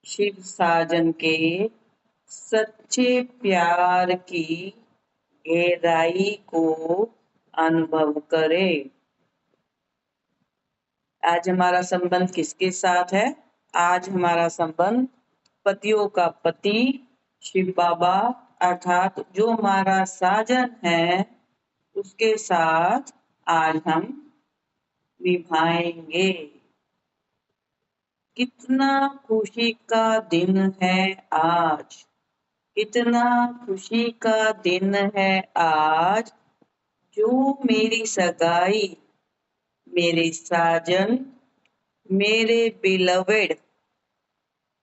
शिव साजन के सच्चे प्यार की गहराई को अनुभव करे। आज हमारा संबंध किसके साथ है? आज हमारा संबंध पतियों का पति शिव बाबा अर्थात जो हमारा साजन है उसके साथ आज हम निभाएंगे। कितना खुशी का दिन है आज, कितना खुशी का दिन है आज, जो मेरी सगाई, मेरे साजन, मेरे बिलवेड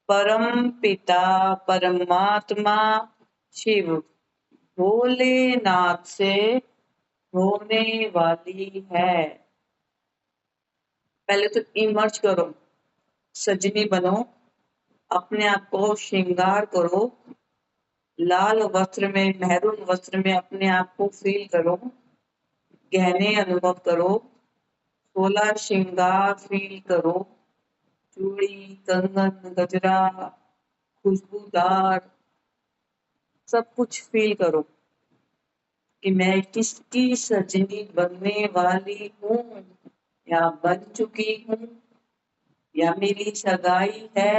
परम पिता परमात्मा शिव भोलेनाथ से होने वाली है। पहले तो इमर्ज करो, सजनी बनो, अपने आप को श्रृंगार करो, लाल वस्त्र में, मेहरून वस्त्र में अपने आप को फील करो, गहने अनुभव करो, 16 श्रृंगार फील करो, चूड़ी, कंगन, गजरा, खुशबूदार सब कुछ फील करो कि मैं किसकी सजनी बनने वाली हूँ या बन चुकी हूँ, या मेरी सगाई है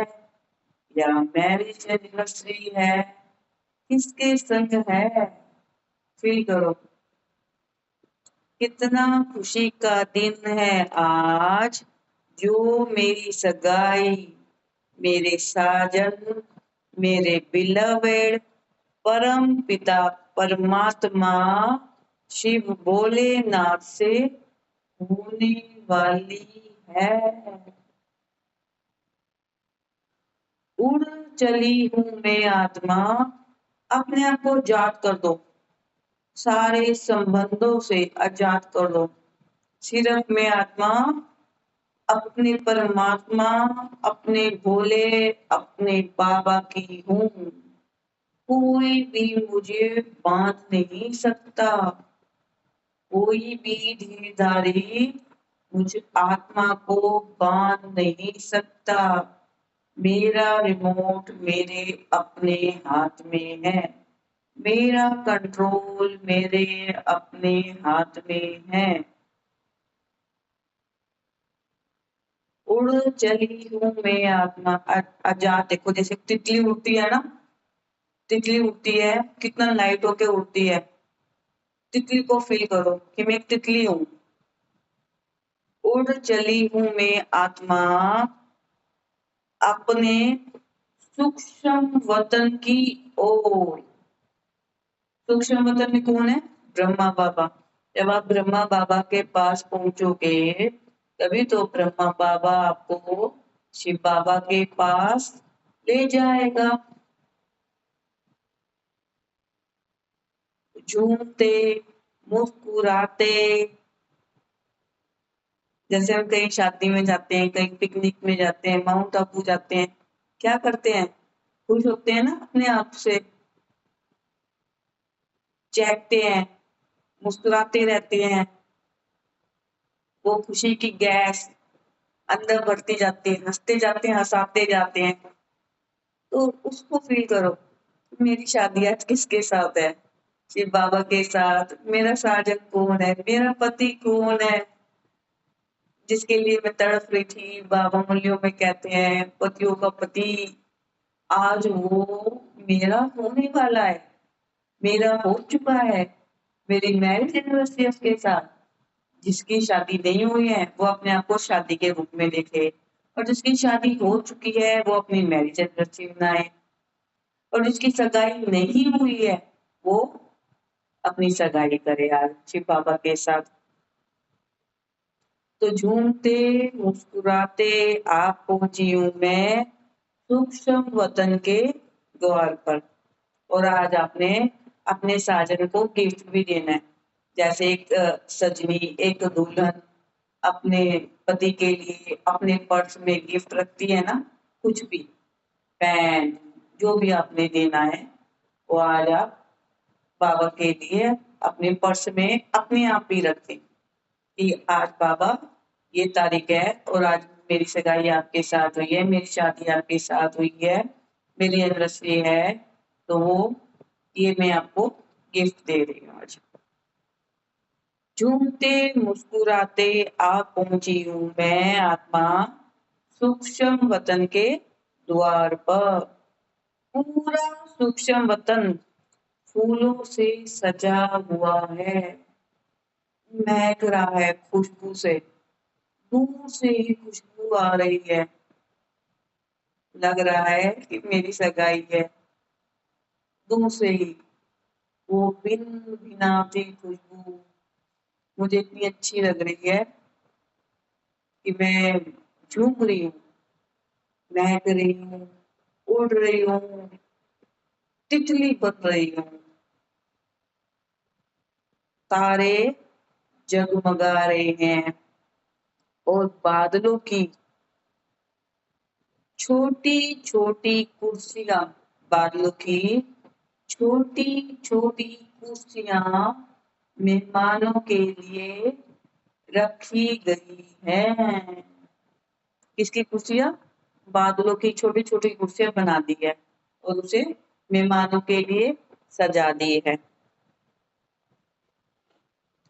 या मैरिज एनिवर्सरी है, किसके संग है, फील करो। कितना खुशी का दिन है आज, जो मेरी सगाई, मेरे साजन, मेरे बिलवेड परम पिता परमात्मा शिव भोलेनाथ से होने वाली है। उड़ चली हूँ मैं आत्मा, अपने आप को जात कर दो, सारे संबंधों से आजाद कर दो। सिर्फ मैं आत्मा अपने परमात्मा, अपने भोले, अपने बाबा की हूँ। कोई भी मुझे बांध नहीं सकता, कोई भी धीरधारी मुझ आत्मा को बांध नहीं सकता। मेरा रिमोट मेरे अपने हाथ में है, मेरा कंट्रोल मेरे अपने हाथ में है। उड़ चली हूँ मैं आत्मा आजाद। देखो जैसे तितली उड़ती है ना, तितली उड़ती है, कितना लाइट होके उड़ती है। तितली को फील करो कि मैं एक तितली हूँ। उड़ चली हूँ मैं आत्मा अपने सूक्ष्म वतन की ओर। सूक्ष्म वतन में कौन है? ब्रह्मा बाबा। जब आप ब्रह्मा बाबा के पास पहुंचोगे तभी तो ब्रह्मा बाबा आपको शिव बाबा के पास ले जाएगा। झूमते मुस्कुराते, जैसे हम कहीं शादी में जाते हैं, कहीं पिकनिक में जाते हैं, माउंट आबू जाते हैं, क्या करते हैं? खुश होते हैं ना, अपने आप से चहकते हैं, मुस्कुराते रहते हैं। वो खुशी की गैस अंदर बढ़ती जाती है, हंसते जाते हैं, हंसाते जाते हैं। तो उसको फील करो। मेरी शादी आज किसके साथ है? शिव बाबा के साथ। मेरा साजन कौन है? मेरा पति कौन है जिसके लिए मैं तड़प रही थी? बाबा मूल्यों में कहते हैं पतियों का पति, आज वो मेरा होने वाला है, मेरा हो चुका है। मेरी मैरिज एनिवर्सरी उसके साथ। जिसकी शादी नहीं हुई है वो अपने आप को शादी के रूप में देखे, और जिसकी शादी हो चुकी है वो अपनी मैरिज एनिवर्सरी मनाए, और जिसकी सगाई नहीं हुई है वो अपनी सगाई करे आज शिव बाबा के साथ। तो झूमते मुस्कुराते आप पहुंची हूँ मैं सूक्ष्म वतन के द्वार पर, और आज आपने अपने साजन को गिफ्ट भी देना है। जैसे एक सजनी, एक दुल्हन अपने पति के लिए अपने पर्स में गिफ्ट रखती है ना, कुछ भी, पेन, जो भी आपने देना है वो आज आप बाबा के लिए अपने पर्स में अपने आप ही रखें कि आज बाबा ये तारीख है और आज मेरी सगाई आपके साथ हुई है, मेरी शादी आपके साथ हुई है, मेरी एनिवर्सरी है, तो वो ये मैं आपको गिफ्ट दे रही हूँ आज। झूमते मुस्कुराते आ पहुंची हूँ मैं आत्मा सूक्ष्म वतन के द्वार पर। पूरा सूक्ष्म वतन फूलों से सजा हुआ है, महक रहा है खुशबू से, दूर से ही खुशबू आ रही है, लग रहा है कि मेरी सगाई है। दूर से ही वो बिन भिनाती खुशबू मुझे इतनी अच्छी लग रही है कि मैं झूम रही हूँ, महक रही हूँ, उड़ रही हूँ, तितली बन रही हूँ। तारे जगमगा रहे हैं और बादलों की छोटी छोटी कुर्सियां, बादलों की छोटी छोटी कुर्सियां मेहमानों के लिए रखी गई हैं। किसकी कुर्सियां? बादलों की छोटी छोटी कुर्सियां बना दी है और उसे मेहमानों के लिए सजा दी है।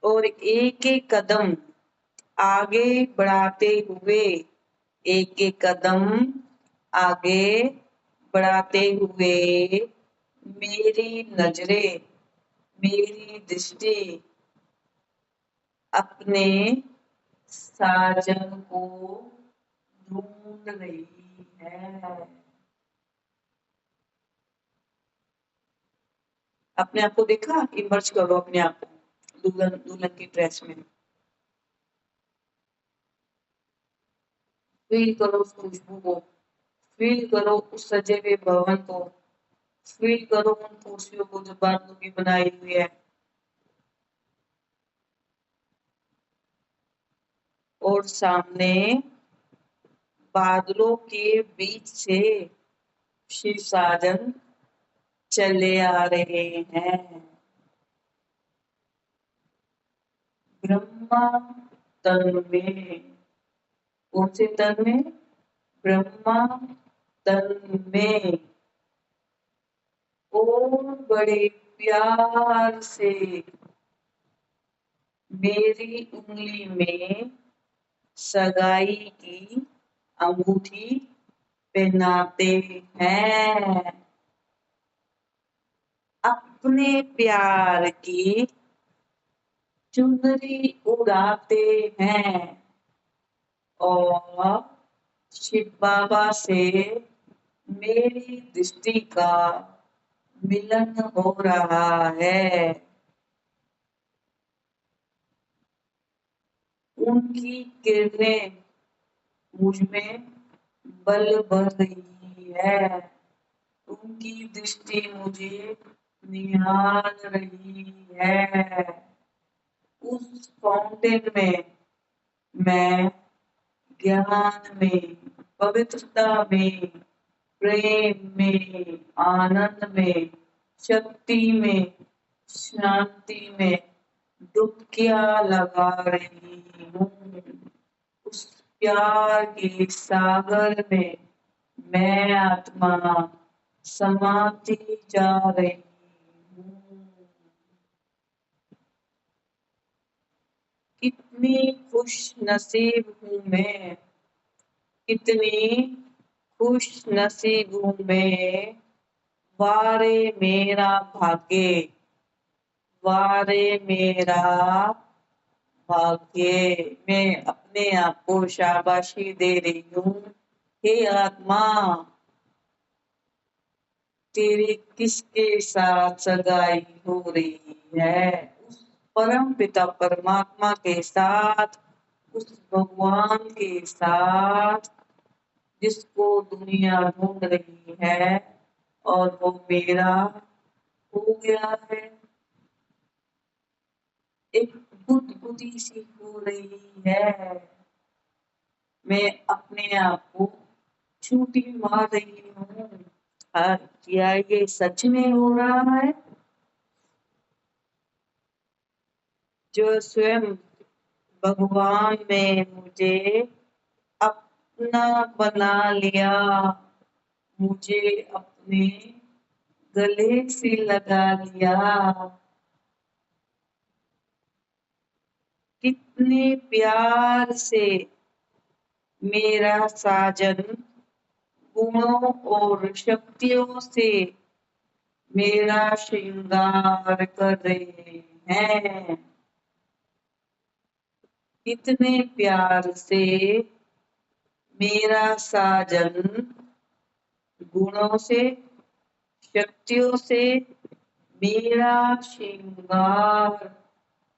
और एक एक कदम आगे बढ़ाते हुए, एक एक कदम आगे बढ़ाते हुए मेरी नजरें, मेरी दृष्टि अपने साजन को ढूंढ रही है। अपने आप को देखा? इमर्ज करो अपने आप को दुल्हन दुल्हन की ड्रेस में। फील करो उस खुशबू को, फील करो उस सजे हुए भवन को, फील करो उन कुर्सियों को जो बादलों की बनाई हुई है। और सामने बादलों के बीच से श्री साजन चले आ रहे हैं। ब्रह्मा तन में, कौन से तन में? ब्रह्मा तन में। और बड़े प्यार से मेरी उंगली में सगाई की अंगूठी पहनाते हैं, अपने प्यार की चुनरी उड़ाते हैं और शिव बाबा से मेरी दृष्टि का मिलन हो रहा है। उनकी किरणें मुझ में बल भर रही है, उनकी दृष्टि मुझे निहार रही है। उस फाउंटेन में मैं ज्ञान में, पवित्रता में, प्रेम में, आनंद में, शक्ति में, शांति में डुबकियां लगा रही हूँ। उस प्यार के सागर में मैं आत्मा समाती जा रही हूँ। कितनी खुश नसीब हूँ मैं, कितनी खुश नसीब हूँ मैं, वारे मेरा भाग्य, वारे मेरा भाग्य। मैं अपने आप को शाबाशी दे रही हूँ। हे आत्मा, तेरी किसके साथ सगाई हो रही है? उस परम पिता परमात्मा के साथ, उस भगवान के साथ जिसको दुनिया ढूंढ रही है और वो मेरा हो गया है। एक बुदबुदी सी हो रही है। मैं अपने आप को छूटी मार रही हूँ। क्या ये सच में हो रहा है? जो स्वयं भगवान ने मुझे अपना बना लिया, मुझे अपने गले से लगा लिया। कितने प्यार से मेरा साजन गुणों और शक्तियों से मेरा श्रृंगार कर रहे हैं। कितने प्यार से मेरा साजन गुणों से शक्तियों से मेरा श्रृंगार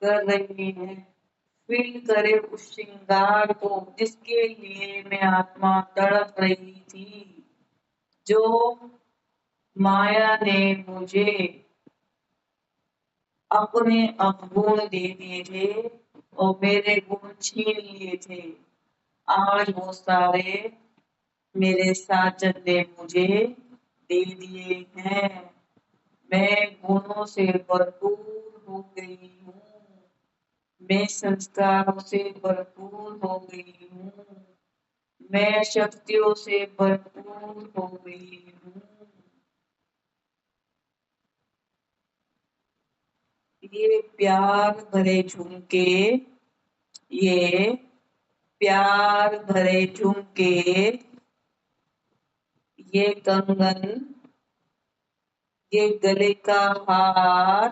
कर रहे हैं। फील करे उस श्रृंगार को जिसके लिए मैं आत्मा तड़प रही थी, जो माया ने मुझे अपने अवगुण दे दिए थे और मेरे गुण छीन लिए थे। आज वो सारे मेरे साजन ने मुझे दे दिए हैं। मैं गुणों से भरपूर हो गई हूँ, मैं संस्कारों से भरपूर हो गई हूँ, मैं शक्तियों से भरपूर हो गई हूँ। ये प्यार भरे झुमके, ये प्यार भरे झुमके, ये कंगन, ये गले का हार,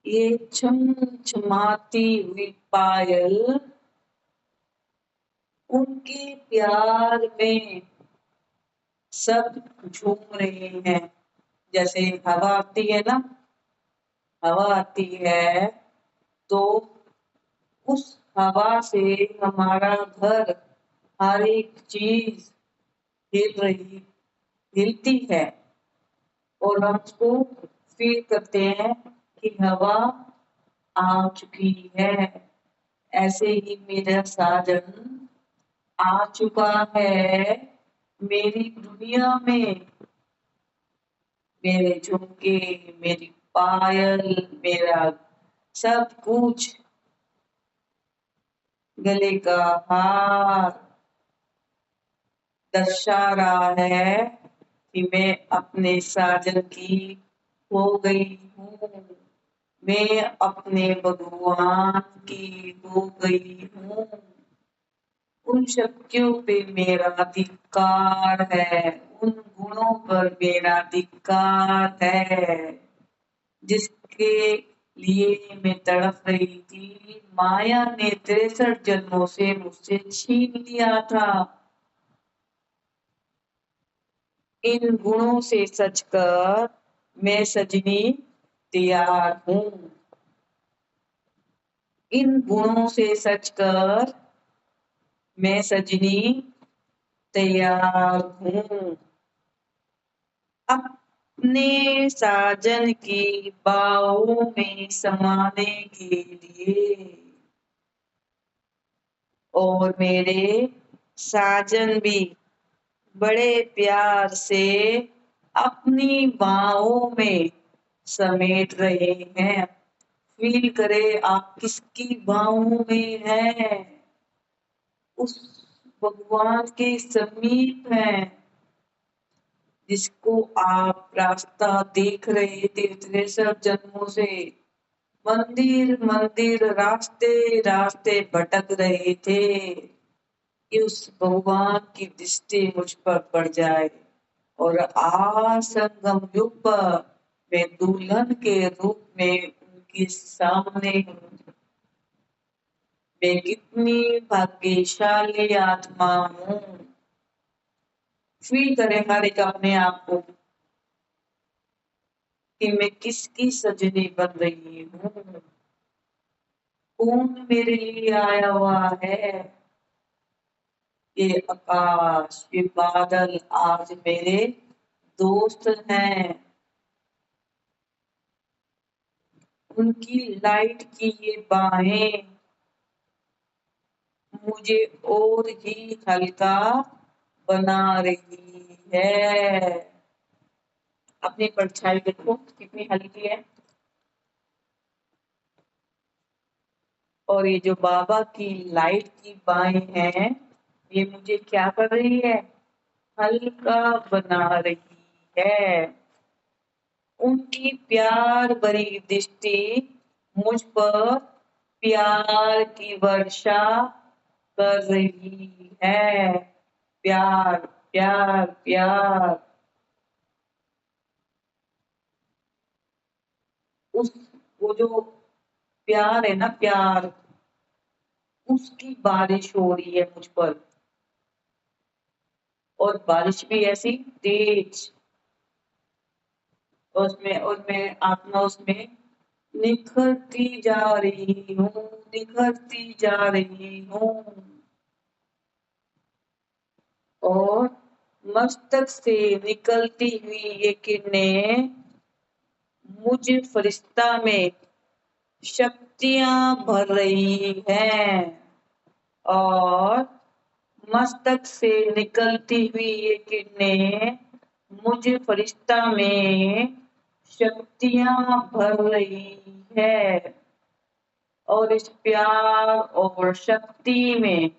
ये छमछमाती हुई पायल, उनके प्यार में सब झूम रहे हैं। जैसे हवा आती है ना, हवा आती है तो उस हवा से हमारा घर, हर एक चीज हिलती है और हम उसको फील करते हैं कि हवा आ चुकी है। ऐसे ही मेरा साजन आ चुका है मेरी दुनिया में। मेरे झुमके, मेरी पायल, मेरा सब कुछ, गले का हार दर्शा रहा है कि मैं अपने साजन की हो गई हूँ, मैं अपने भगवान की हो गई हूँ। उन शक्तियों पे मेरा अधिकार है, उन गुणों पर मेरा अधिकार है जिसके लिए मैं तड़प रही थी। माया ने 63 जन्मों से मुझसे छीन लिया था। इन गुणों से सच कर मैं सजनी तैयार हूँ। इन गुणों से सच कर मैं सजनी तैयार हूँ। अपने साजन की बाहों में समाने के लिए और मेरे साजन भी बड़े प्यार से अपनी बाहों में समेट रहे हैं। फील करे आप किसकी बाहों में हैं, उस भगवान के समीप हैं जिसको आप रास्ता देख रहे थे 63 जन्मों से। मंदिर मंदिर, रास्ते रास्ते भटक रहे थे कि उस भगवान की दृष्टि मुझ पर पड़ जाए और संगम युग पर मैं दुल्हन के रूप में उनके सामने हूँ। मैं कितनी भाग्यशाली आत्मा हूँ। फील करें हर एक अपने आप को कि मैं किसकी सजनी बन रही हूँ, कौन मेरे लिए आया हुआ है। ये आकाश, ये बादल आज मेरे दोस्त हैं। उनकी लाइट की ये बाहें मुझे और ही हल्का बना रही है। अपनी परछाई देखो कितनी हल्की है और ये जो बाबा की लाइट की बाएं हैं, ये मुझे क्या कर रही है? हल्का बना रही है। उनकी प्यार भरी दृष्टि मुझ पर प्यार की वर्षा कर रही है। प्यार प्यार प्यार। उस वो जो प्यार है ना, प्यार, उसकी बारिश हो रही है मुझ पर। और बारिश भी ऐसी तेज। और मैं आत्मा उसमें निखरती जा रही हूँ, निखरती जा रही हूँ। और मस्तक से निकलती हुई ये किरणें मुझ फरिश्ता में शक्तियां भर रही हैं। और मस्तक से निकलती हुई ये किरणें मुझ फरिश्ता में शक्तियां भर रही है। और इस प्यार और शक्ति में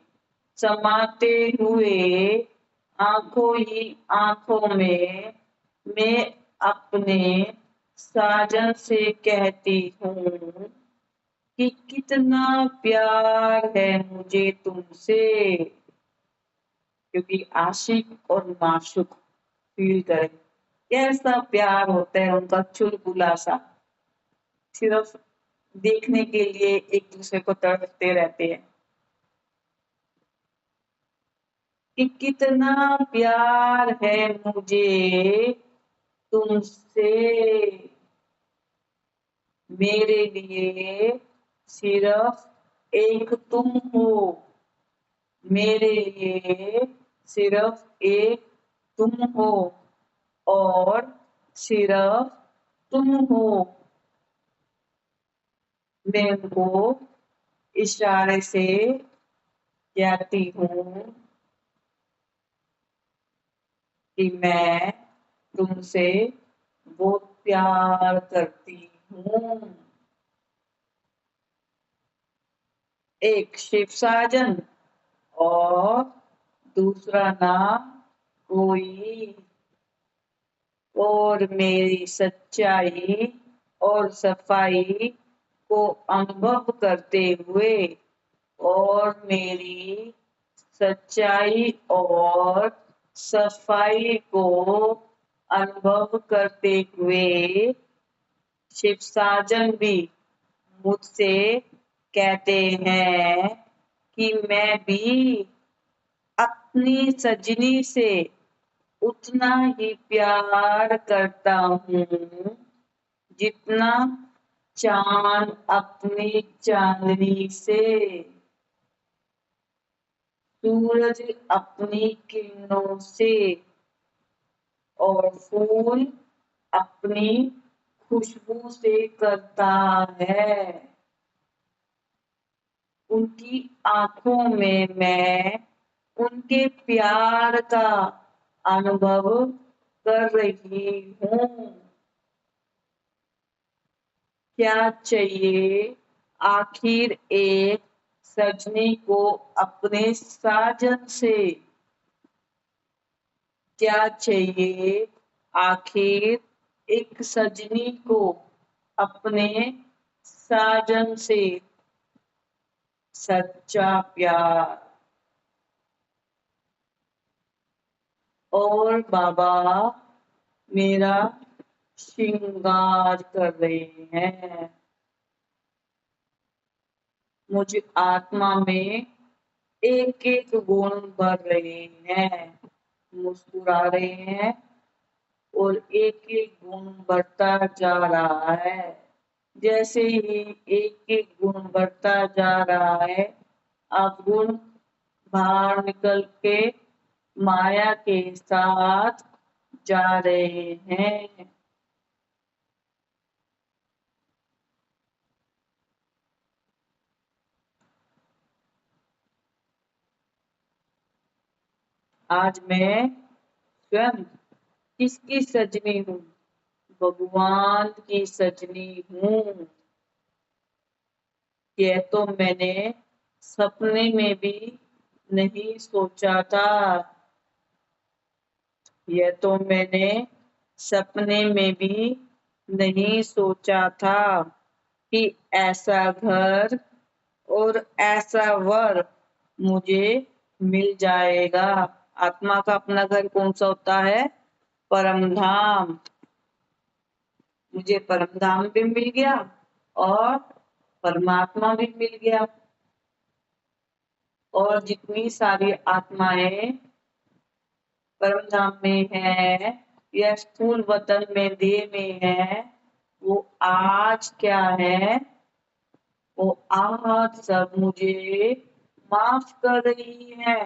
समाते हुए आंखों ही आंखों में मैं अपने साजन से कहती हूँ कि कितना प्यार है मुझे तुमसे। क्योंकि आशिक और माशूक फील करें कैसा प्यार होता है उनका, चुलबुला सा। सिर्फ देखने के लिए एक दूसरे को तड़पते रहते हैं कि कितना प्यार है मुझे तुमसे। मेरे लिए सिर्फ एक तुम हो। मेरे लिए सिर्फ एक तुम हो। और सिर्फ तुम हो। मैं उनको इशारे से कहती हूँ कि मैं तुमसे बहुत प्यार करती हूँ। एक शिव साजन और दूसरा नाम कोई। और मेरी सच्चाई और सफाई को अनुभव करते हुए, और मेरी सच्चाई और सफाई को अनुभव करते हुए शिव साजन भी मुझसे कहते हैं कि मैं भी अपनी सजनी से उतना ही प्यार करता हूँ जितना चांद अपनी चांदनी से, सूरज अपनी किरणों से, और फूल अपनी खुशबू से करता है। उनकी आंखों में मैं उनके प्यार का अनुभव कर रही हूँ। क्या चाहिए आखिर एक सजनी को अपने साजन से? क्या चाहिए आखिर एक सजनी को अपने साजन से? सच्चा प्यार। और बाबा मेरा श्रृंगार कर रहे हैं। मुझे आत्मा में एक एक गुण भर रहे हैं, मुस्कुरा रहे हैं, और एक एक गुण बढ़ता जा रहा है। जैसे ही एक एक गुण बढ़ता जा रहा है, अब गुण बाहर निकल के माया के साथ जा रहे हैं। आज मैं स्वयं किसकी सजनी हूँ? भगवान की सजनी हूँ। यह तो मैंने सपने में भी नहीं सोचा था। यह तो मैंने सपने में भी नहीं सोचा था कि ऐसा घर और ऐसा वर मुझे मिल जाएगा। आत्मा का अपना घर कौन सा होता है? परम धाम। मुझे परम धाम भी मिल गया और परमात्मा भी मिल गया। और जितनी सारी आत्माएं परम धाम में है या स्थूल वतन में देह में है, वो आज क्या है? वो आज सब मुझे माफ कर रही है।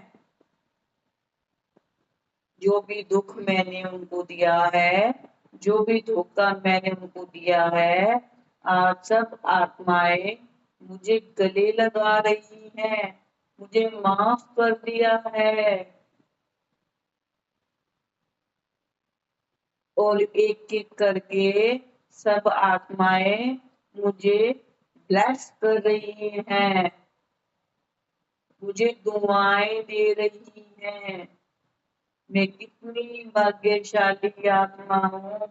जो भी दुख मैंने उनको दिया है, जो भी धोखा मैंने उनको दिया है, आज सब आत्माएं मुझे गले लगा रही हैं, मुझे माफ कर दिया है। और एक एक करके सब आत्माएं मुझे ब्लेस कर रही हैं, मुझे दुआएं दे रही हैं। मैं कितनी भाग्यशाली आत्मा हूँ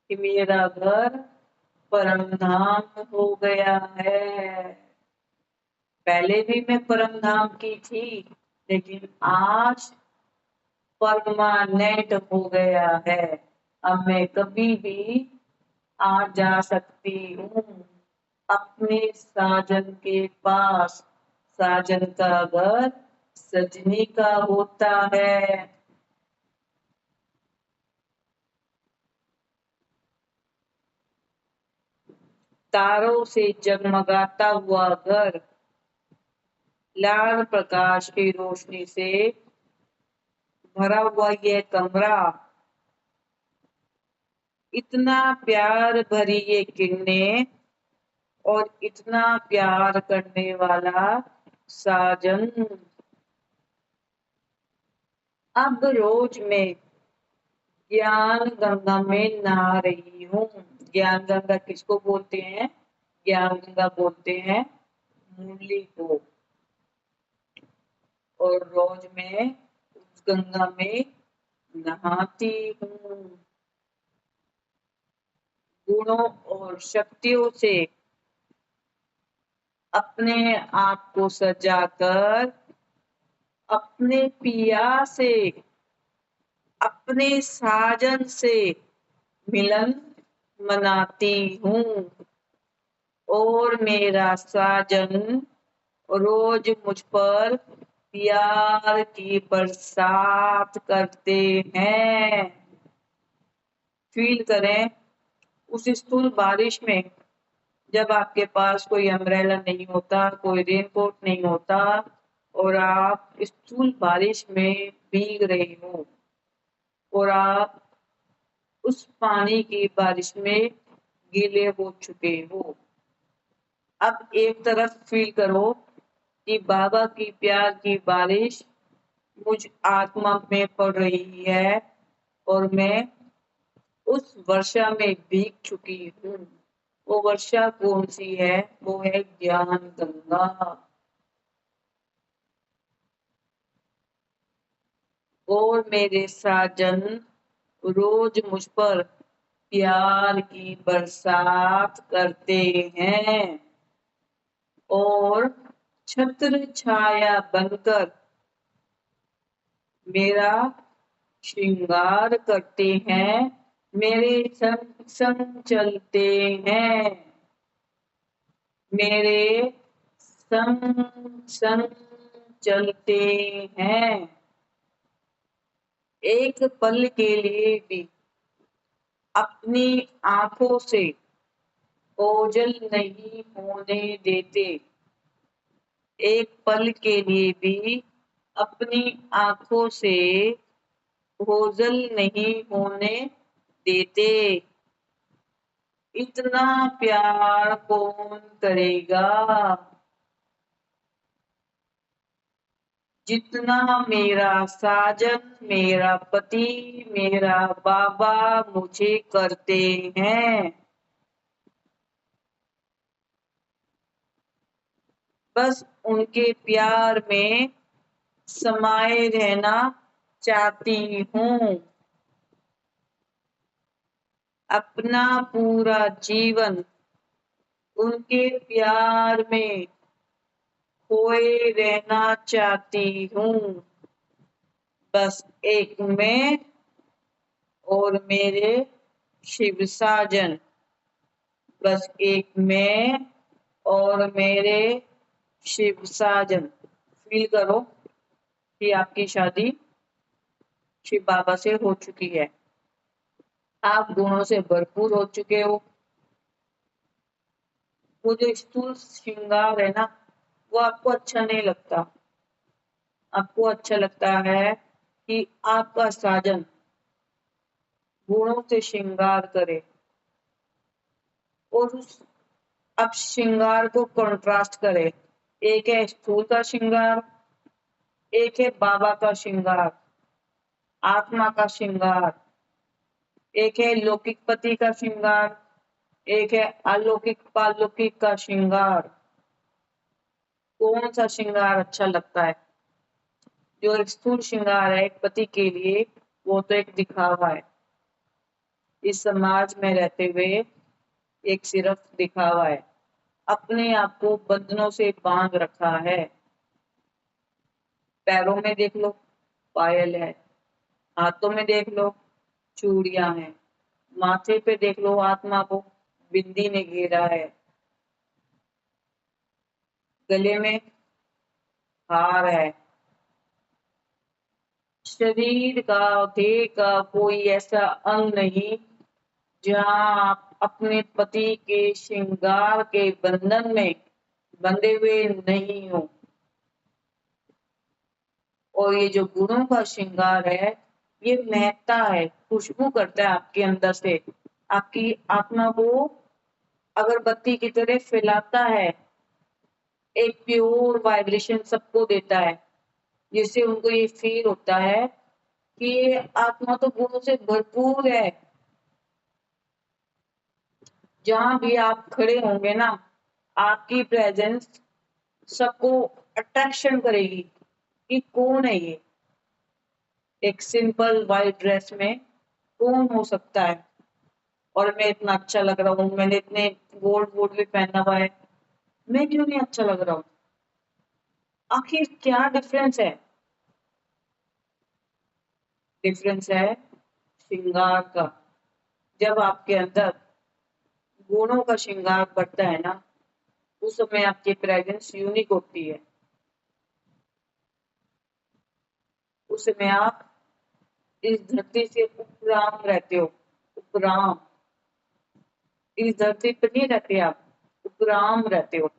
कि मेरा घर परम धाम हो गया है। पहले भी मैं परम धाम की थी, लेकिन आज परमानेंट हो गया है। अब मैं कभी भी आ जा सकती हूँ अपने साजन के पास। साजन का घर सजनी का होता है। तारों से जगमगाता हुआ घर, लाल प्रकाश की रोशनी से भरा हुआ यह कमरा, इतना प्यार भरी ये किरणें और इतना प्यार करने वाला साजन। अब रोज मैं ज्ञान गंगा में नहा रही हूँ। ज्ञान गंगा किसको बोलते हैं? ज्ञान गंगा बोलते हैं मुरली को। और रोज मैं उस गंगा में नहाती हूँ। गुणों और शक्तियों से अपने आप को सजाकर अपने पिया से, अपने साजन से मिलन मनाती हूँ। और मेरा साजन रोज मुझ पर प्यार की बरसात करते हैं। फील करें उस स्थूल बारिश में, जब आपके पास कोई अम्ब्रेला नहीं होता, कोई रेनकोट नहीं होता और आप स्थूल बारिश में भीग रहे हो और आप उस पानी की बारिश में गीले हो चुके हो। अब एक तरफ फील करो कि बाबा की प्यार की बारिश मुझ आत्मा में पड़ रही है और मैं उस वर्षा में भीग चुकी हूँ। वो वर्षा कौन सी है? वो है ज्ञान गंगा। और मेरे साजन रोज मुझ पर प्यार की बरसात करते हैं और छत्र छाया बनकर मेरा श्रृंगार करते हैं, मेरे संग संग चलते हैं, मेरे संग संग चलते हैं। एक पल के लिए भी अपनी आंखों से ओझल नहीं होने देते। एक पल के लिए भी अपनी आंखों से ओझल नहीं होने देते। इतना प्यार कौन करेगा जितना मेरा साजन, मेरा पति, मेरा बाबा मुझे करते हैं। बस उनके प्यार में समाये रहना चाहती हूँ। अपना पूरा जीवन उनके प्यार में खोए रहना चाहती हूँ। बस एक मैं और मेरे शिव साजन। बस एक मैं और मेरे शिव साजन। फील करो कि आपकी शादी शिव बाबा से हो चुकी है। आप गुणों से भरपूर हो चुके हो। वो जो स्थूल श्रृंगार है ना, वो आपको अच्छा नहीं लगता। आपको अच्छा लगता है कि आपका साजन गुणों से श्रृंगार करे और उस अब श्रृंगार को कंट्रास्ट करे। एक है स्थूल का श्रृंगार, एक है बाबा का श्रृंगार, आत्मा का श्रृंगार। एक है लौकिक पति का श्रृंगार, एक है अलौकिक पालौकिक का श्रृंगार। कौन सा श्रृंगार अच्छा लगता है? जो एक स्थूल श्रृंगार है एक पति के लिए, वो तो एक दिखावा है। इस समाज में रहते हुए एक सिर्फ दिखावा है। अपने आप को बंधनों से बांध रखा है। पैरों में देख लो पायल है, हाथों में देख लो चूड़ियां हैं, माथे पे देख लो आत्मा को बिंदी ने घेरा है, गले में हार है। शरीर का देह का कोई ऐसा अंग नहीं जहां आप अपने पति के श्रृंगार के बंधन में बंधे हुए नहीं हो। और ये जो गुणों का श्रृंगार है, ये महकता है, खुशबू करता है आपके अंदर से, आपकी आत्मा को अगरबत्ती की तरह फैलाता है। एक प्योर वाइब्रेशन सबको देता है, जिससे उनको ये फील होता है कि ये आत्मा तो गुणों से भरपूर है। जहां भी आप खड़े होंगे ना, आपकी प्रेजेंस सबको अट्रैक्शन करेगी कि कौन है ये। एक सिंपल व्हाइट ड्रेस में कौन हो सकता है? और मैं इतना अच्छा लग रहा हूँ, मैंने इतने गोल्ड वोल्ड भी पहना हुआ है, मैं क्यों नहीं अच्छा लग रहा हूँ? आखिर क्या डिफरेंस है? डिफरेंस है श्रृंगार का। जब आपके अंदर गुणों का श्रृंगार बढ़ता है ना, उस समय आपकी प्रेजेंस यूनिक होती है। उस समय आप इस धरती से उपराम रहते हो। उपराम, इस धरती पर नहीं रहते आप, उपराम रहते हो।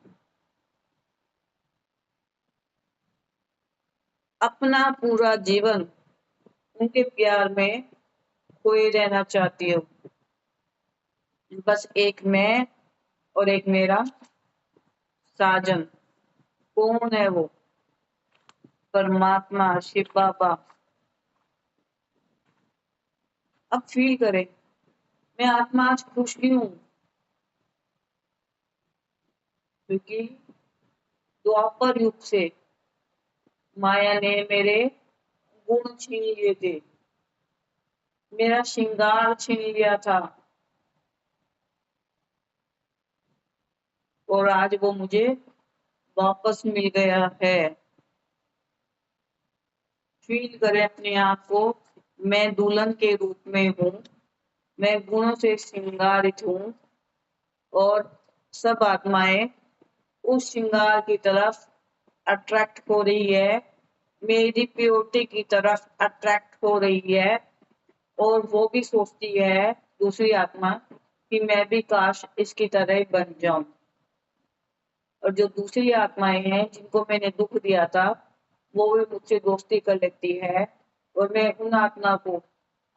अपना पूरा जीवन उनके प्यार में खोए रहना चाहती हूँ। बस एक मैं और एक मेरा साजन। कौन है वो? परमात्मा शिव बाबा। अब फील करें, मैं आत्मा आज खुश क्यों हूँ? क्योंकि द्वापर युग से माया ने मेरे गुण छीन लिए थे, मेरा श्रृंगार छीन लिया था, और आज वो मुझे वापस मिल गया है। फील करें अपने आप को, मैं दुल्हन के रूप में हूँ, मैं गुणों से श्रृंगारित हूँ, और सब आत्माएं उस श्रृंगार की तरफ अट्रैक्ट हो रही है, मेरी प्योरिटी की तरफ अट्रैक्ट हो रही है। और वो भी सोचती है दूसरी आत्मा कि मैं भी काश इसकी तरह ही बन जाऊं। और जो दूसरी आत्माएं हैं जिनको मैंने दुख दिया था, वो भी मुझसे दोस्ती कर लेती है, और मैं उन आत्मा को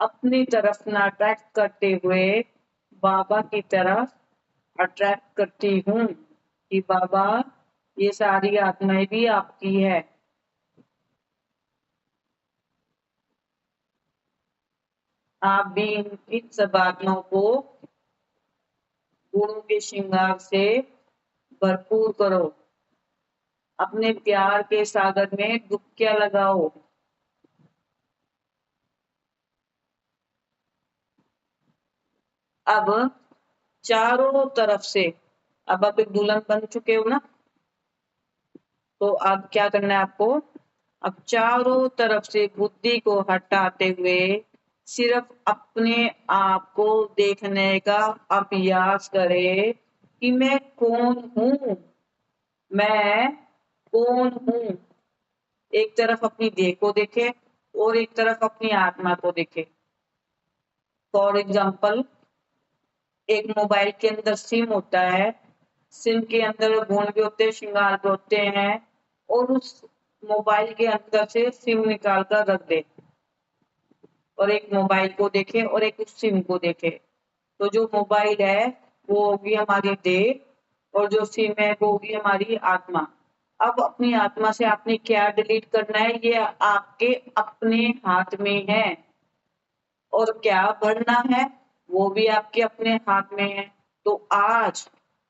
अपनी तरफ ना अट्रैक्ट करते हुए बाबा की तरफ अट्रैक्ट करती हूँ कि बाबा ये सारी आत्माएं भी आपकी है। आप भी इन सब आत्माओं को गुणों के श्रृंगार से भरपूर करो। अपने प्यार के सागर में डुबकियां लगाओ। अब चारों तरफ से, अब आप एक दुल्हन बन चुके हो ना, तो अब क्या करना है आपको, अब चारों तरफ से बुद्धि को हटाते हुए सिर्फ अपने आप को देखने का अभ्यास करें कि मैं कौन हूँ, मैं कौन हूँ। एक तरफ अपनी देह को देखे और एक तरफ अपनी आत्मा को देखे। फॉर एग्जाम्पल, एक मोबाइल के अंदर सिम होता है, सिम के अंदर गुण भी होते हैं, श्रृंगार भी होते हैं, और उस मोबाइल के अंदर से सिम निकाल कर रख दे और एक मोबाइल को देखे और एक उस सिम को देखे, तो जो मोबाइल है वो होगी हमारी देह और जो सिम है वो होगी हमारी आत्मा। अब अपनी आत्मा से आपने क्या डिलीट करना है, ये आपके अपने हाथ में है, और क्या भरना है वो भी आपके अपने हाथ में है। तो आज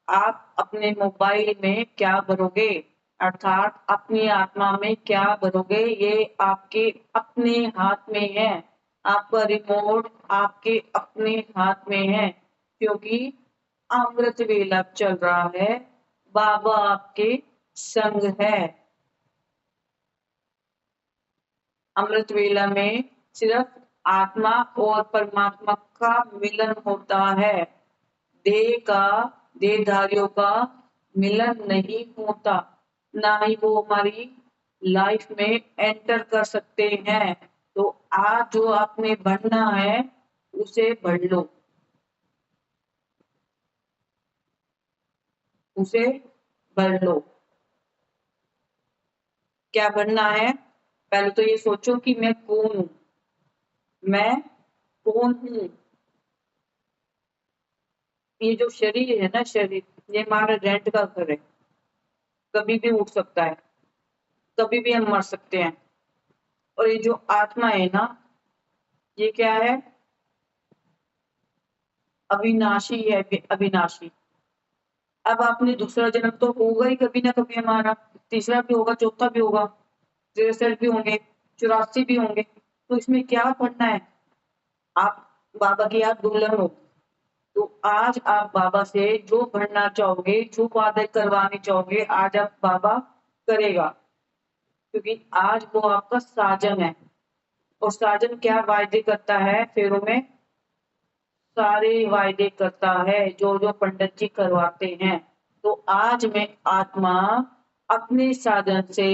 आप अपने मोबाइल में क्या भरोगे, अर्थात अपनी आत्मा में क्या भरोगे, ये आपके अपने हाथ में है। आपका रिमोट आपके अपने हाथ में है, क्योंकि अमृत वेला चल रहा है, बाबा आपके संग है। अमृत वेला में सिर्फ आत्मा और परमात्मा का मिलन होता है, देह का, देहधारियों का मिलन नहीं होता, ना ही वो हमारी लाइफ में एंटर कर सकते हैं। तो आज जो आपने बढ़ना है उसे बढ़ लो, उसे बढ़ लो। क्या बढ़ना है, पहले तो ये सोचो कि मैं कौन हूँ, मैं कौन हूँ। ये जो शरीर है ना, शरीर ये हमारा रेंट का घर है, कभी भी उठ सकता है, कभी भी हम मर सकते हैं। और ये जो आत्मा है ना, ये क्या है, अविनाशी है, अविनाशी। अब आपने दूसरा जन्म तो होगा ही कभी ना कभी हमारा, तीसरा भी होगा, चौथा भी होगा, 63 भी होंगे, 84 भी होंगे, तो इसमें क्या पढ़ना है। आप बाबा की आप दुल्हन हो, तो आज आप बाबा से जो भरना चाहोगे, जो वादे करवाने चाहोगे, आज आप बाबा करेगा, क्योंकि आज वो आपका साजन है। और साजन क्या वायदे करता है, फेरों में सारे वायदे करता है जो जो पंडित जी करवाते हैं। तो आज मैं आत्मा अपने साधन से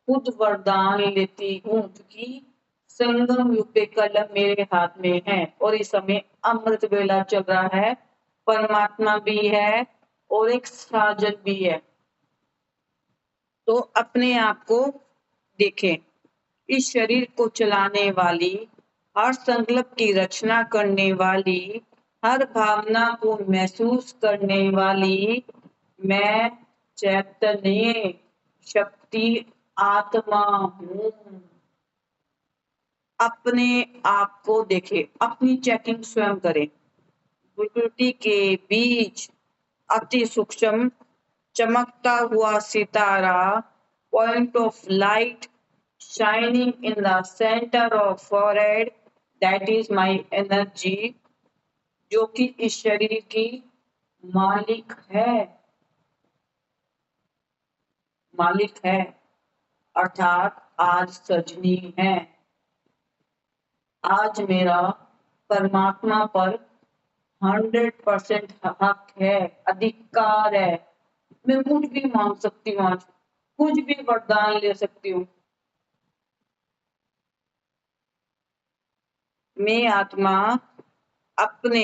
खुद वरदान लेती हूँ, क्योंकि संगम युग पे कलम मेरे हाथ में है और इस समय अमृत वेला चल रहा है, परमात्मा भी है और एक साजन भी है। तो अपने आप को देखें, इस शरीर को चलाने वाली, हर संकल्प की रचना करने वाली, हर भावना को महसूस करने वाली मैं चैतन्य शक्ति आत्मा हूँ। अपने आप को देखें, अपनी चेकिंग स्वयं करें। प्रकृति के बीच अति सूक्ष्म चमकता हुआ सितारा, point of light shining in the center of forehead, that is my energy, जो कि इस शरीर की मालिक है, मालिक है, अर्थात आज सजनी है। आज मेरा परमात्मा पर 100% हक है, अधिकार है। मैं कुछ भी मांग सकती हूँ, आज कुछ भी वरदान ले सकती हूँ। मैं आत्मा अपने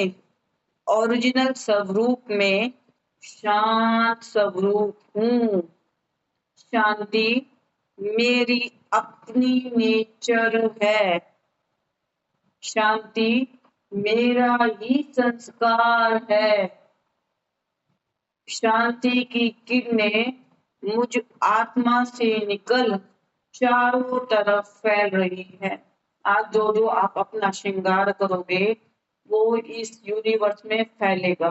ओरिजिनल स्वरूप में शांत स्वरूप हूँ। शांति मेरी अपनी नेचर है, शांति मेरा ही संस्कार है। शांति की किरणें मुझ आत्मा से निकल चारों तरफ फैल रही है। आज जो जो आप अपना श्रृंगार करोगे वो इस यूनिवर्स में फैलेगा।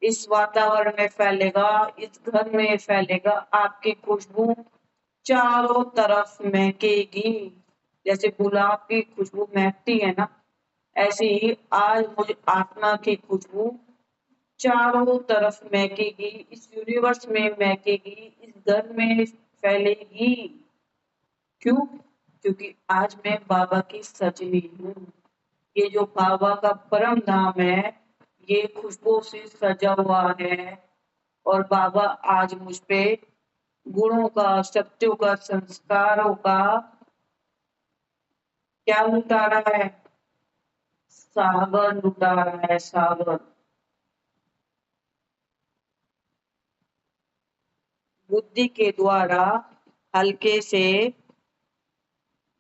इस वातावरण में फैलेगा, इस घर में फैलेगा, आपकी खुशबू चारों तरफ महकेगी। जैसे गुलाब की खुशबू महकती है ना, ऐसे ही आज मुझे आत्मा की खुशबू चारों तरफ महकेगी, इस यूनिवर्स में महकेगी, इस घर में फैलेगी। क्यों? क्योंकि आज मैं बाबा की सजनी हूँ। ये जो बाबा का परम धाम है, ये खुशबू से सजा हुआ है। और बाबा आज मुझ पे गुणों का, शक्तियों का, संस्कारों का क्या लुटा रहा है? सागर लुटा रहा है, सागर। बुद्धि के द्वारा हल्के से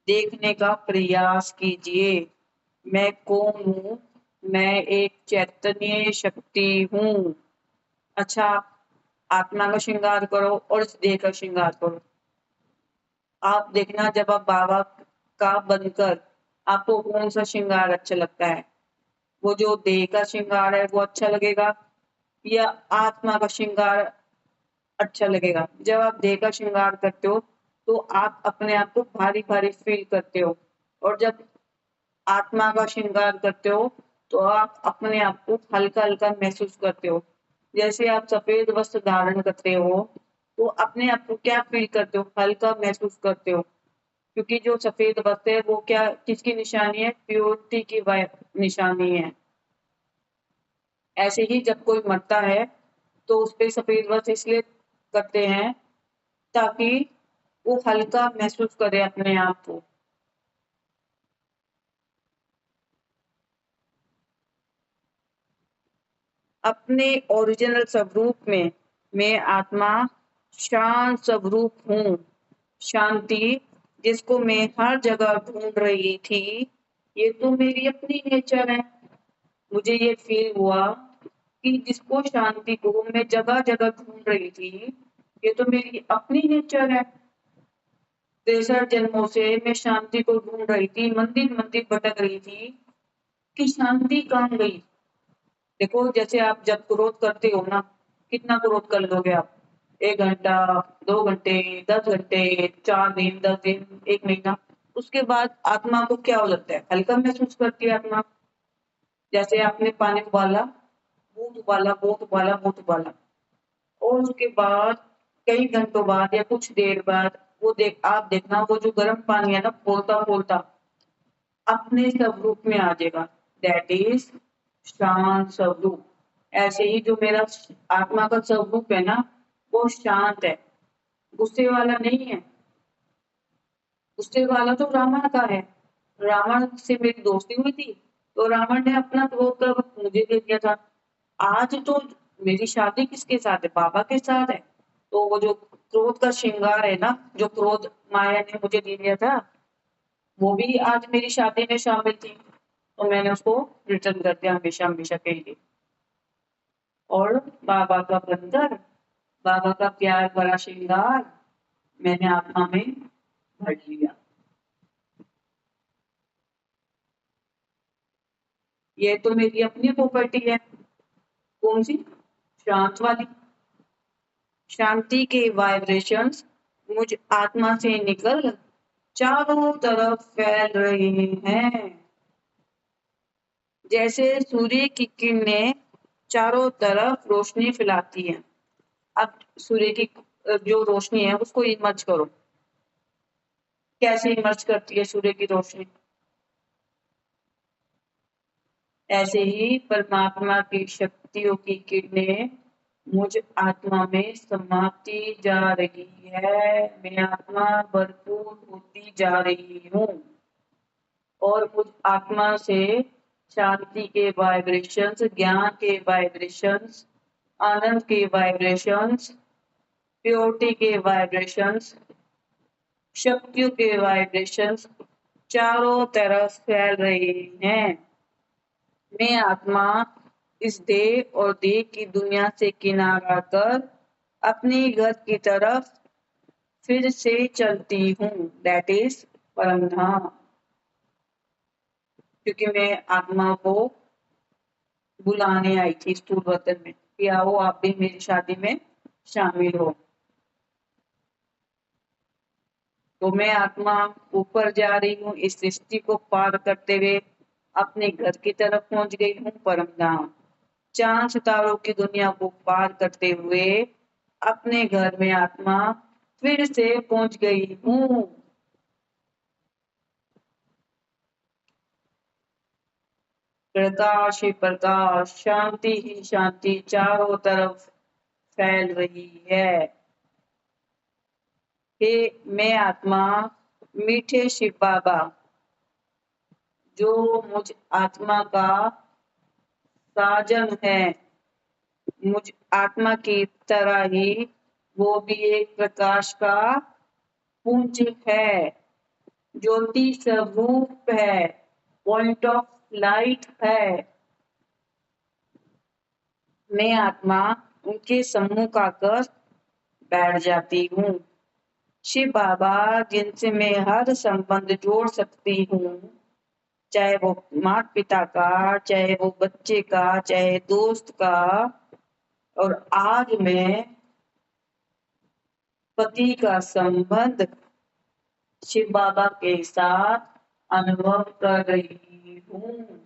देखने का प्रयास कीजिए। मैं कौन हूँ? मैं एक चैतन्य शक्ति हूँ। अच्छा, आत्मा का श्रृंगार करो और इस देह का श्रृंगार करो। आप देखना, जब आप बाबा का बनकर आपको कौन सा श्रृंगार अच्छा लगता है? वो जो देह का श्रृंगार है वो अच्छा लगेगा या आत्मा का श्रृंगार अच्छा लगेगा? जब आप देह का श्रृंगार करते हो तो आप अपने आप को भारी भारी फील करते हो, और जब आत्मा का श्रृंगार करते हो तो आप अपने आप को हल्का हल्का महसूस करते हो। जैसे आप सफेद वस्त्र धारण करते हो तो अपने आप को क्या फील करते हो? हल्का महसूस करते हो, क्योंकि जो सफेद वस्त्र है वो क्या, किसकी निशानी है? प्योरिटी की निशानी है। ऐसे ही जब कोई मरता है तो उस पे सफेद वस्त्र इसलिए करते हैं ताकि वो हल्का महसूस करे अपने आप को। अपने ओरिजिनल स्वरूप में मैं आत्मा शांत स्वरूप हूँ। शांति जिसको मैं हर जगह ढूंढ रही थी, ये तो मेरी अपनी नेचर है। मुझे ये फील हुआ कि जिसको शांति को मैं जगह जगह ढूंढ रही थी, ये तो मेरी अपनी नेचर है। 63 जन्मों से मैं शांति को ढूंढ रही थी, मंदिर मंदिर भटक रही थी कि शांति कहाँ गई। देखो, जैसे आप जब क्रोध करते हो ना, कितना क्रोध कर लोगे आप? 1 घंटा, 2 घंटे, 10 घंटे, 4 दिन, 10 दिन, 1 महीना। उसके बाद आत्मा को क्या हो जाता है? हल्का महसूस करती है आत्मा। जैसे आपने पानी उबाला, बहुत उबाला, बहुत उबाला, बहुत उबाला, और उसके बाद कई घंटों बाद या कुछ देर बाद आप देखना, वो जो गर्म पानी है ना, खोलता खोलता अपने स्वरूप में आ जाएगा। दैट इज शांत स्वरूप। ऐसे ही जो मेरा आत्मा का स्वरूप है ना, वो शांत है, गुस्से वाला नहीं है। गुस्से वाला तो रावण का है। रावण से मेरी दोस्ती हुई थी तो रावण ने अपना क्रोध का वक्त मुझे दे दिया था। आज तो मेरी शादी किसके साथ है? बाबा के साथ है। तो वो जो क्रोध का श्रृंगार है ना, जो क्रोध माया ने मुझे दे दिया था, वो भी आज मेरी शादी में शामिल थी, तो मैंने उसको रिटर्न कर दिया हमेशा हमेशा के लिए। और बाबा का बंदर, बाबा का प्यार भरा श्रृंगार मैंने आत्मा में भर लिया। ये तो मेरी अपनी प्रॉपर्टी है। कौन सी? शांत वाली। शांति के वाइब्रेशंस मुझ आत्मा से निकल चारों तरफ फैल रहे हैं। जैसे सूर्य की किरणें चारों तरफ रोशनी फैलाती हैं। अब सूर्य की जो रोशनी है उसको इमर्ज करो। कैसे इमर्ज करती है सूर्य की रोशनी? ऐसे ही परमात्मा की शक्तियों की किरणें मुझ आत्मा में समाती जा रही है। मैं आत्मा भरपूर होती जा रही हूँ, और मुझ आत्मा से शांति के वाइब्रेशंस, ज्ञान के वाइब्रेशंस, आनंद के वाइब्रेशंस, प्योरिटी के वाइब्रेशंस, शक्तियों के वाइब्रेशंस चारों तरफ फैल रहे हैं। मैं आत्मा इस देह और देह की दुनिया से किनारा कर अपने घर की तरफ फिर से चलती हूँ। दैट इज परमधाम। क्योंकि मैं आत्मा को बुलाने आई थी स्थूल वतन में। कि आओ आप भी मेरी शादी में शामिल हो। तो मैं आत्मा ऊपर जा रही हूँ, इस सृष्टि को पार करते हुए अपने घर की तरफ पहुंच गई हूँ, परम धाम। चांद सितारों की दुनिया को पार करते हुए अपने घर में आत्मा फिर से पहुंच गई हूँ। प्रकाश ही प्रकाश, शांति ही शांति चारों तरफ फैल रही है। हे मैं आत्मा, मीठे शिव बाबा, जो मुझ आत्मा का साजन है, मुझ आत्मा की तरह ही वो भी एक प्रकाश का पुंज है, ज्योति स्वरूप है, पॉइंट ऑफ लाइट है। मैं आत्मा उनके सम्मुख आकर बैठ जाती हूँ। शिव बाबा जिनसे मैं हर संबंध जोड़ सकती हूँ, चाहे वो माता पिता का, चाहे वो बच्चे का, चाहे दोस्त का, और आज मैं पति का संबंध शिव बाबा के साथ अनुभव कर रही हूँ।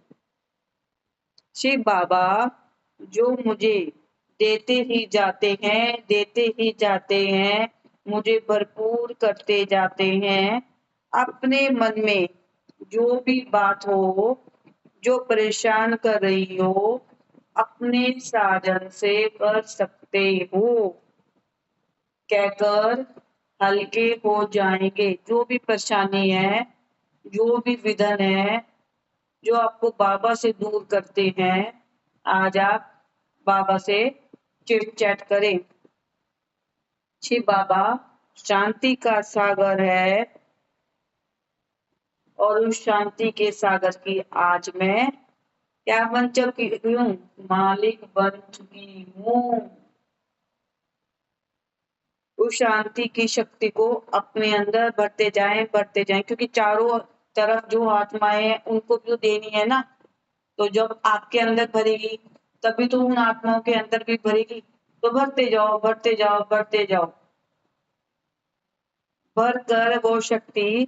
शिव बाबा जो मुझे देते ही जाते हैं, देते ही जाते हैं, मुझे भरपूर करते जाते हैं। अपने मन में जो भी बात हो, जो परेशान कर रही हो, अपने साजन से कर सकते हो, कहकर हल्के हो जाएंगे। जो भी परेशानी है, जो भी विघ्न है, जो आपको बाबा से दूर करते हैं, आज आप बाबा से चिट चैट करें। शिव बाबा शांति का सागर है और उस शांति के सागर की आज मैं क्या बन चुकी हूँ? मालिक बन चुकी हूँ। उस शांति की शक्ति को अपने अंदर भरते जाएं, क्योंकि चारों तरफ जो आत्माएं हैं उनको भी तो देनी है ना। तो जब आपके अंदर भरेगी तभी तो उन आत्माओं के अंदर भी भरेगी। तो भरते जाओ, भरते जाओ, भरते जाओ। भर कर वो शक्ति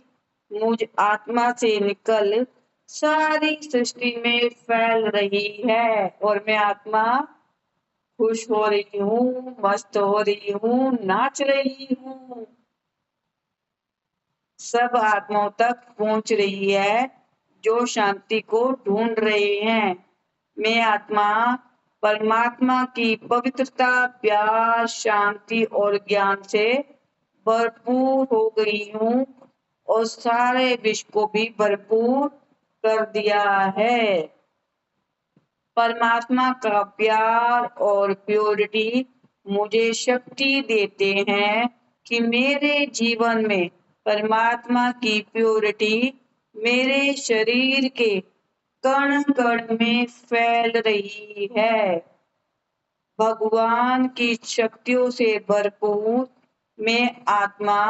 मुझ आत्मा से निकल सारी सृष्टि में फैल रही है और मैं आत्मा खुश हो रही हूँ, मस्त हो रही हूँ, नाच रही हूँ। सब आत्माओं तक पहुंच रही है जो शांति को ढूंढ रहे हैं। मैं आत्मा परमात्मा की पवित्रता, प्यार, शांति और ज्ञान से भरपूर हो गई हूँ और सारे विश्व को भी भरपूर कर दिया है। परमात्मा का प्यार और प्योरिटी मुझे शक्ति देते हैं कि मेरे जीवन में परमात्मा की प्योरिटी मेरे शरीर के कण कण में फैल रही है। भगवान की शक्तियों से भरपूर मैं आत्मा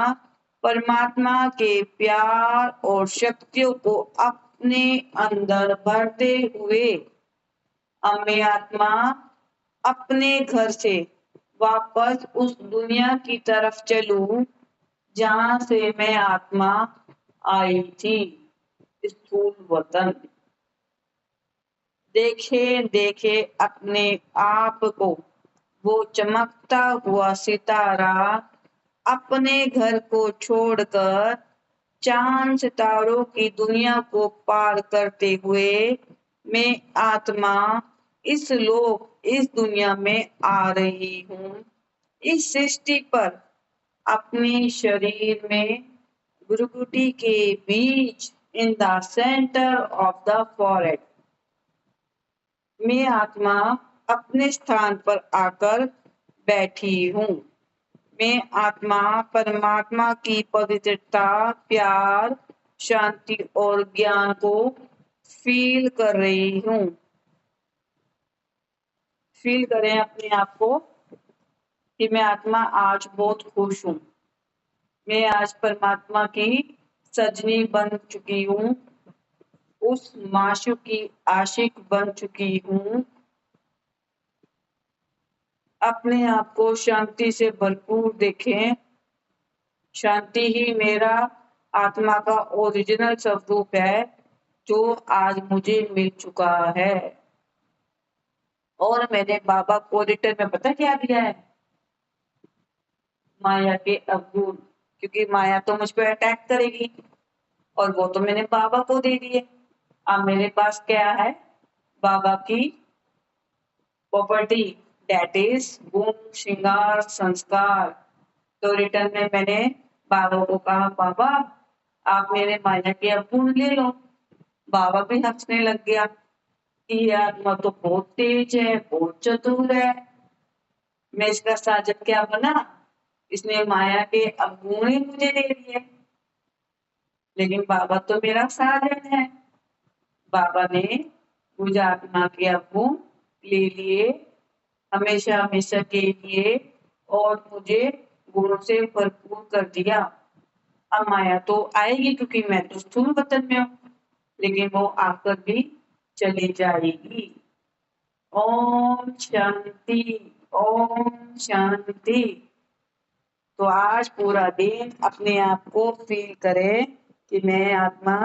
परमात्मा के प्यार और शक्तियों को अपने अंदर भरते हुए अब मैं आत्मा अपने घर से वापस उस दुनिया की तरफ चलूं जहां से मैं आत्मा आई थी, स्थूल वतन। देखे देखे अपने आप को वो चमकता हुआ सितारा अपने घर को छोड़कर चांद सितारों की दुनिया को पार करते हुए मैं आत्मा इस दुनिया में आ रही हूँ। इस सृष्टि पर अपने शरीर में भ्रुकुटी के बीच in the centre of the forehead मैं आत्मा अपने स्थान पर आकर बैठी हूँ। मैं आत्मा परमात्मा की पवित्रता, प्यार, शांति और ज्ञान को फील कर रही हूँ। फील करें अपने आप को कि मैं आत्मा आज बहुत खुश हूँ। मैं आज परमात्मा की सजनी बन चुकी हूँ, उस माशूक की आशिक बन चुकी हूँ। अपने आप को शांति से भरपूर देखें। शांति ही मेरा आत्मा का ओरिजिनल स्वरूप है जो आज मुझे मिल चुका है। और मैंने बाबा को रिटर्न में पता क्या दिया है? माया के अवगुण, क्योंकि माया तो मुझ पर अटैक करेगी और वो तो मैंने बाबा को दे दिए। अब मेरे पास क्या है? बाबा की प्रॉपर्टी, दैट इज गुण, श्रृंगार, संस्कार। तो रिटर्न में मैंने बाबा को कहा, बाबा आप मेरे माया के अवगुण ले लो। बाबा भी हंसने लग गया कि ये आत्मा तो बहुत तेज है, बहुत चतुर है। मैं इसका साजन क्या बना? इसने माया के अवगुण ही मुझे दे दिए। लेकिन बाबा तो मेरा साजन है। बाबा ने मुझे आत्मा के अवगुण ले लिए हमेशा हमेशा के लिए और मुझे गुणों से भरपूर कर दिया। अब माया तो आएगी क्योंकि मैं तो स्थूल वतन में हूँ, लेकिन वो आकर भी चली जाएगी। ओम शांति, ओम शांति। तो आज पूरा दिन अपने आप को फील करें कि मैं आत्मा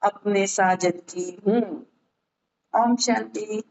अपने साजन की हूँ। ओम शांति।